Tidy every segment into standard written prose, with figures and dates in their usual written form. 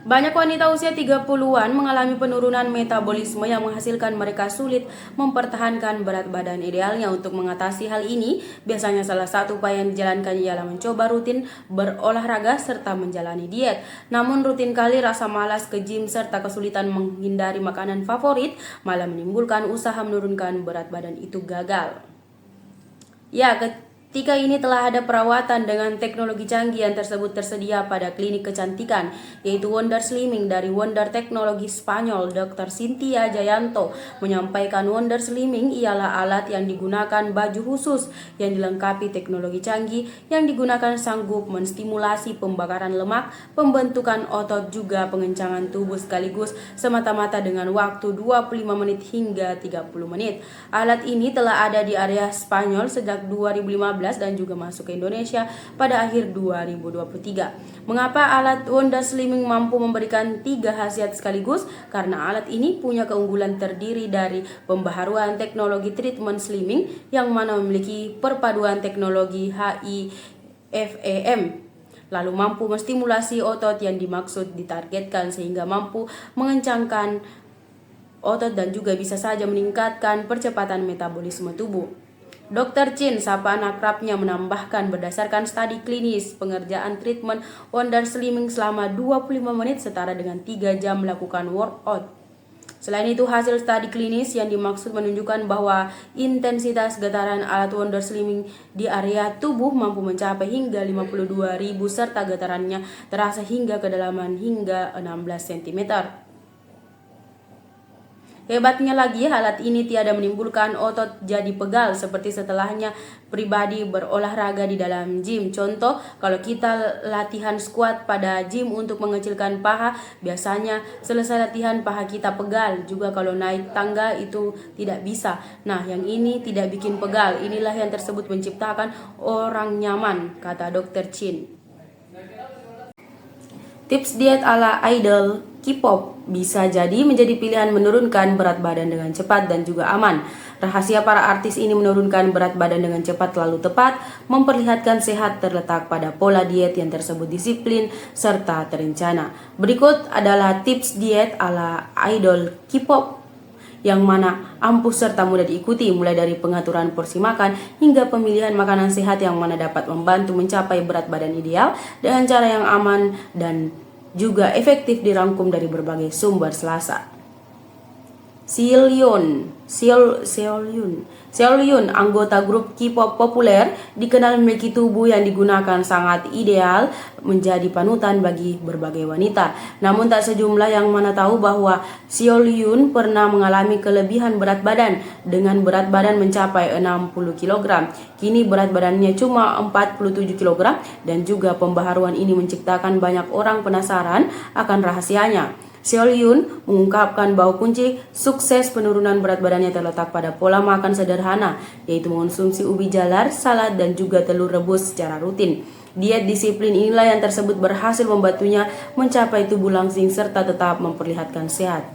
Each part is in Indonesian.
Banyak wanita usia 30-an mengalami penurunan metabolisme yang menghasilkan mereka sulit mempertahankan berat badan idealnya. Untuk mengatasi hal ini, biasanya salah satu upaya yang dijalankan ialah mencoba rutin berolahraga serta menjalani diet. Namun rutin kali rasa malas ke gym serta kesulitan menghindari makanan favorit malah menimbulkan usaha menurunkan berat badan itu gagal. Ya, ketika ini telah ada perawatan dengan teknologi canggih yang tersebut tersedia pada klinik kecantikan, yaitu Wonder Slimming dari Wonder Teknologi Spanyol. Dr. Cynthia Jayanto menyampaikan Wonder Slimming ialah alat yang digunakan baju khusus yang dilengkapi teknologi canggih yang digunakan sanggup menstimulasi pembakaran lemak, pembentukan otot juga pengencangan tubuh sekaligus semata-mata dengan waktu 25 menit hingga 30 menit. Alat ini telah ada di area Spanyol sejak 2015 dan juga masuk ke Indonesia pada akhir 2023. Mengapa alat Wonder Slimming mampu memberikan 3 khasiat sekaligus? Karena alat ini punya keunggulan terdiri dari pembaharuan teknologi treatment slimming yang mana memiliki perpaduan teknologi HIFEM, lalu mampu menstimulasi otot yang dimaksud ditargetkan sehingga mampu mengencangkan otot dan juga bisa saja meningkatkan percepatan metabolisme tubuh. Dr. Chin, sapaan akrabnya, menambahkan berdasarkan studi klinis pengerjaan treatment Wonder Slimming selama 25 menit setara dengan 3 jam melakukan workout. Selain itu, hasil studi klinis yang dimaksud menunjukkan bahwa intensitas getaran alat Wonder Slimming di area tubuh mampu mencapai hingga 52.000 serta getarannya terasa hingga kedalaman hingga 16 cm. Hebatnya lagi, alat ini tiada menimbulkan otot jadi pegal seperti setelahnya pribadi berolahraga di dalam gym. Contoh, kalau kita latihan squat pada gym untuk mengecilkan paha, biasanya selesai latihan paha kita pegal. Juga kalau naik tangga itu tidak bisa. Nah, yang ini tidak bikin pegal. Inilah yang tersebut menciptakan orang nyaman, kata Dr. Chin. Tips diet ala idol K-pop bisa jadi menjadi pilihan menurunkan berat badan dengan cepat dan juga aman. Rahasia para artis ini menurunkan berat badan dengan cepat lalu tepat, memperlihatkan sehat terletak pada pola diet yang tersebut disiplin serta terencana. Berikut adalah tips diet ala idol K-pop yang mana ampuh serta mudah diikuti, mulai dari pengaturan porsi makan hingga pemilihan makanan sehat yang mana dapat membantu mencapai berat badan ideal dengan cara yang aman dan juga efektif dirangkum dari berbagai sumber selasa. Seohyun, anggota grup K-pop populer, dikenal memiliki tubuh yang digunakan sangat ideal menjadi panutan bagi berbagai wanita. Namun tak sejumlah yang mana tahu bahwa Seohyun pernah mengalami kelebihan berat badan dengan berat badan mencapai 60 kg. Kini berat badannya cuma 47 kg dan juga pembaharuan ini menciptakan banyak orang penasaran akan rahasianya. Seohyun mengungkapkan bahwa kunci sukses penurunan berat badannya terletak pada pola makan sederhana, yaitu mengonsumsi ubi jalar, salad, dan juga telur rebus secara rutin. Diet disiplin inilah yang tersebut berhasil membantunya mencapai tubuh langsing serta tetap memperlihatkan sehat.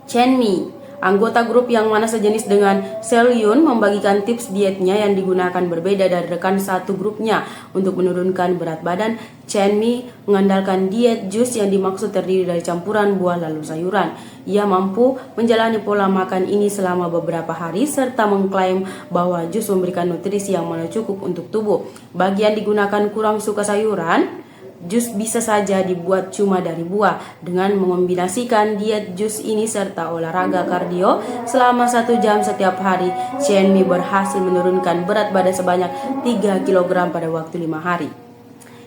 Chenmi, anggota grup yang mana sejenis dengan Seohyun, membagikan tips dietnya yang digunakan berbeda dari rekan satu grupnya untuk menurunkan berat badan. Chenmi mengandalkan diet jus yang dimaksud terdiri dari campuran buah lalu sayuran. Ia mampu menjalani pola makan ini selama beberapa hari serta mengklaim bahwa jus memberikan nutrisi yang mana cukup untuk tubuh. Bagi yang digunakan kurang suka sayuran, jus bisa saja dibuat cuma dari buah. Dengan mengombinasikan diet jus ini serta olahraga kardio selama 1 jam setiap hari, Chenmi berhasil menurunkan berat badan sebanyak 3 kg pada waktu 5 hari.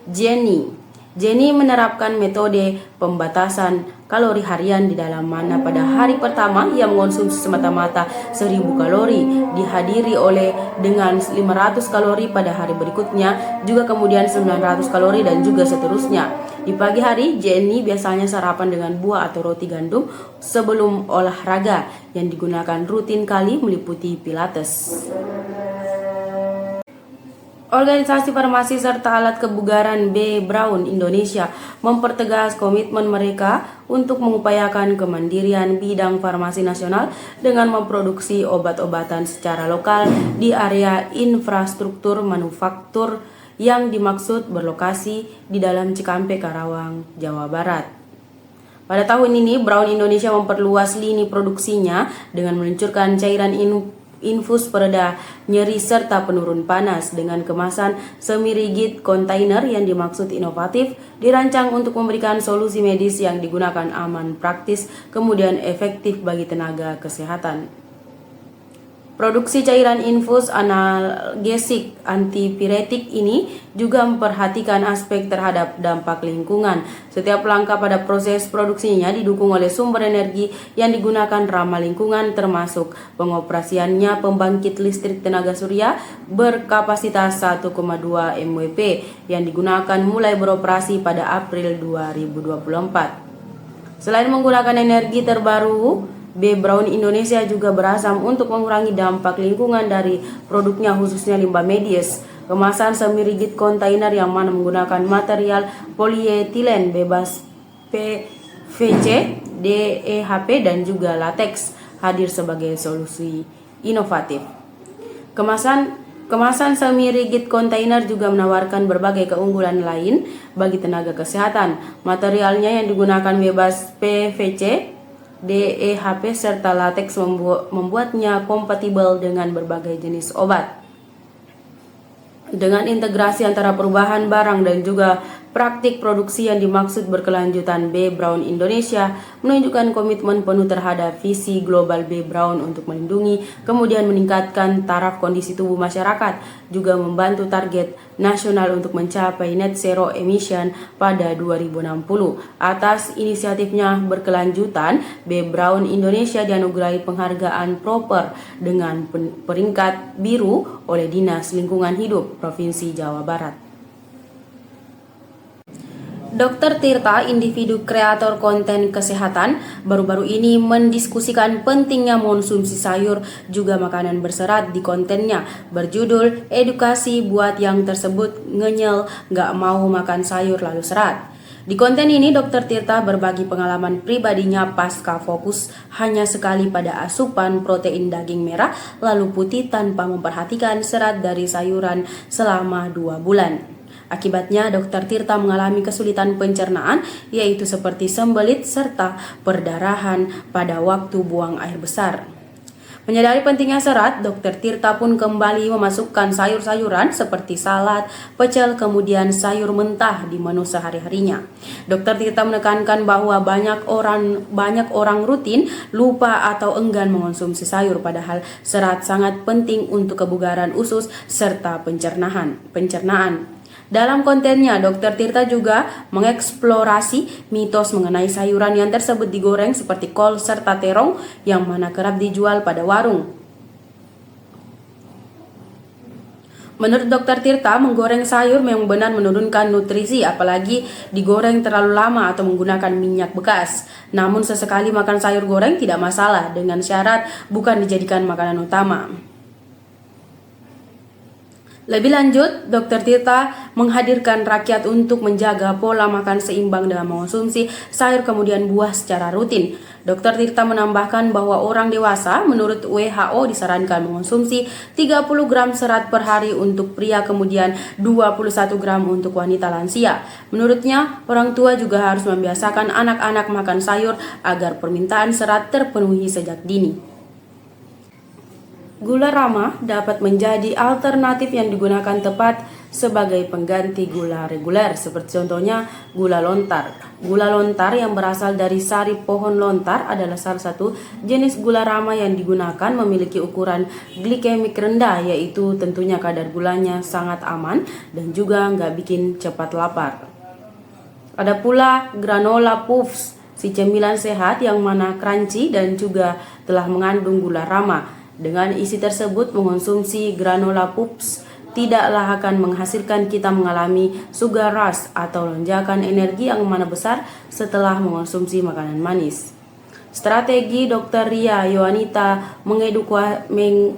Jenny menerapkan metode pembatasan kalori harian di dalam mana pada hari pertama ia mengonsumsi semata-mata 1000 kalori, dihadiri oleh dengan 500 kalori pada hari berikutnya, juga kemudian 900 kalori dan juga seterusnya. Di pagi hari, Jenny biasanya sarapan dengan buah atau roti gandum sebelum olahraga yang digunakan rutin kali meliputi pilates. Organisasi Farmasi serta Alat Kebugaran B. Braun Indonesia mempertegas komitmen mereka untuk mengupayakan kemandirian bidang farmasi nasional dengan memproduksi obat-obatan secara lokal di area infrastruktur manufaktur yang dimaksud berlokasi di dalam Cikampek, Karawang, Jawa Barat. Pada tahun ini, Braun Indonesia memperluas lini produksinya dengan meluncurkan cairan infus pereda nyeri serta penurun panas dengan kemasan semi-rigid kontainer yang dimaksud inovatif, dirancang untuk memberikan solusi medis yang digunakan aman, praktis, kemudian efektif bagi tenaga kesehatan. Produksi cairan infus analgesik antipiretik ini juga memperhatikan aspek terhadap dampak lingkungan. Setiap langkah pada proses produksinya didukung oleh sumber energi yang digunakan ramah lingkungan, termasuk pengoperasiannya pembangkit listrik tenaga surya berkapasitas 1,2 MWP yang digunakan mulai beroperasi pada April 2024. Selain menggunakan energi terbaru, B. Braun Indonesia juga berazam untuk mengurangi dampak lingkungan dari produknya, khususnya limbah medis. Kemasan semi-rigid kontainer yang mana menggunakan material polietilen bebas PVC, DEHP, dan juga latex hadir sebagai solusi inovatif. Kemasan semi-rigid kontainer juga menawarkan berbagai keunggulan lain bagi tenaga kesehatan. Materialnya yang digunakan bebas PVC, DEHP serta latex membuatnya kompatibel dengan berbagai jenis obat. Dengan integrasi antara perubahan barang dan juga praktik produksi yang dimaksud berkelanjutan, B. Braun Indonesia menunjukkan komitmen penuh terhadap visi global B. Braun untuk melindungi, kemudian meningkatkan taraf kondisi tubuh masyarakat, juga membantu target nasional untuk mencapai net zero emission pada 2060. Atas inisiatifnya berkelanjutan, B. Braun Indonesia dianugerahi penghargaan proper dengan peringkat biru oleh Dinas Lingkungan Hidup Provinsi Jawa Barat. Dr. Tirta, individu kreator konten kesehatan, baru-baru ini mendiskusikan pentingnya mengonsumsi sayur juga makanan berserat di kontennya berjudul "Edukasi buat yang tersebut ngenyel gak mau makan sayur lalu serat". Di konten ini, Dr. Tirta berbagi pengalaman pribadinya pasca fokus hanya sekali pada asupan protein daging merah lalu putih tanpa memperhatikan serat dari sayuran selama 2 bulan. Akibatnya, Dr. Tirta mengalami kesulitan pencernaan, yaitu seperti sembelit serta perdarahan pada waktu buang air besar. Menyadari pentingnya serat, Dr. Tirta pun kembali memasukkan sayur-sayuran seperti salad, pecel, kemudian sayur mentah di menu sehari-harinya. Dr. Tirta menekankan bahwa banyak orang rutin lupa atau enggan mengonsumsi sayur, padahal serat sangat penting untuk kebugaran usus serta pencernaan. Dalam kontennya, Dr. Tirta juga mengeksplorasi mitos mengenai sayuran yang tersebut digoreng seperti kol serta terong yang mana kerap dijual pada warung. Menurut Dr. Tirta, menggoreng sayur memang benar menurunkan nutrisi, apalagi digoreng terlalu lama atau menggunakan minyak bekas. Namun sesekali makan sayur goreng tidak masalah, dengan syarat bukan dijadikan makanan utama. Lebih lanjut, Dr. Tirta menghadirkan rakyat untuk menjaga pola makan seimbang dengan mengonsumsi sayur kemudian buah secara rutin. Dr. Tirta menambahkan bahwa orang dewasa menurut WHO disarankan mengonsumsi 30 gram serat per hari untuk pria, kemudian 21 gram untuk wanita lansia. Menurutnya, orang tua juga harus membiasakan anak-anak makan sayur agar permintaan serat terpenuhi sejak dini. Gula ramah dapat menjadi alternatif yang digunakan tepat sebagai pengganti gula reguler, seperti contohnya gula lontar. Gula lontar yang berasal dari sari pohon lontar adalah salah satu jenis gula ramah yang digunakan, memiliki ukuran glikemik rendah, yaitu tentunya kadar gulanya sangat aman dan juga nggak bikin cepat lapar. Ada pula granola puffs, si cemilan sehat yang mana crunchy dan juga telah mengandung gula ramah. Dengan isi tersebut, mengonsumsi granola puffs tidaklah akan menghasilkan kita mengalami sugar rush atau lonjakan energi yang mana besar setelah mengonsumsi makanan manis. Strategi Dr. Ria Yohanita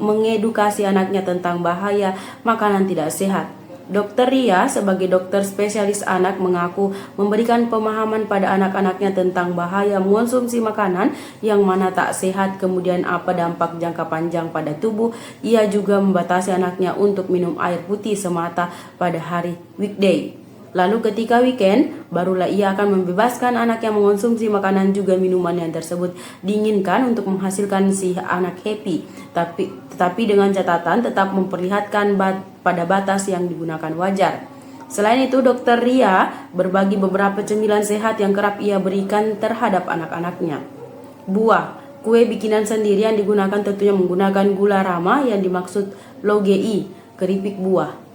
mengedukasi anaknya tentang bahaya makanan tidak sehat. Dr. Ria sebagai dokter spesialis anak mengaku memberikan pemahaman pada anak-anaknya tentang bahaya mengonsumsi makanan yang mana tak sehat, kemudian apa dampak jangka panjang pada tubuh. Ia juga membatasi anaknya untuk minum air putih semata pada hari weekday. Lalu ketika weekend, barulah ia akan membebaskan anak yang mengonsumsi makanan juga minuman yang tersebut diinginkan untuk menghasilkan si anak happy. Tetapi dengan catatan tetap memperlihatkan pada batas yang digunakan wajar. Selain itu, Dr. Ria berbagi beberapa cemilan sehat yang kerap ia berikan terhadap anak-anaknya. Buah, kue bikinan sendiri yang digunakan tentunya menggunakan gula rama yang dimaksud low GI, keripik buah.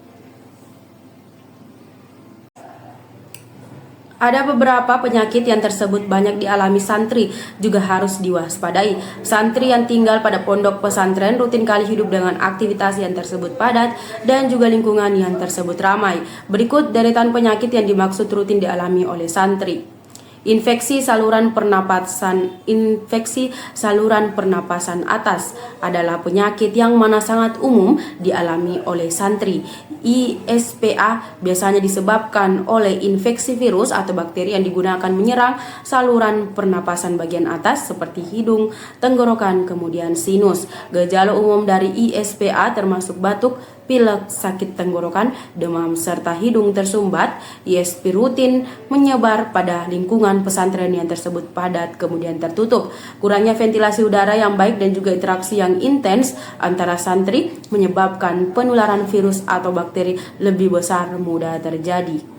Ada beberapa penyakit yang tersebut banyak dialami santri juga harus diwaspadai. Santri yang tinggal pada pondok pesantren rutin kali hidup dengan aktivitas yang tersebut padat dan juga lingkungan yang tersebut ramai. Berikut deretan penyakit yang dimaksud rutin dialami oleh santri. Infeksi saluran pernapasan atas adalah penyakit yang mana sangat umum dialami oleh santri. ISPA biasanya disebabkan oleh infeksi virus atau bakteri yang digunakan menyerang saluran pernapasan bagian atas seperti hidung, tenggorokan, kemudian sinus. Gejala umum dari ISPA termasuk batuk, pilek, sakit tenggorokan, demam, serta hidung tersumbat. ISP rutin menyebar pada lingkungan pesantren yang tersebut padat kemudian tertutup. Kurangnya ventilasi udara yang baik dan juga interaksi yang intens antara santri menyebabkan penularan virus atau bakteri lebih besar mudah terjadi.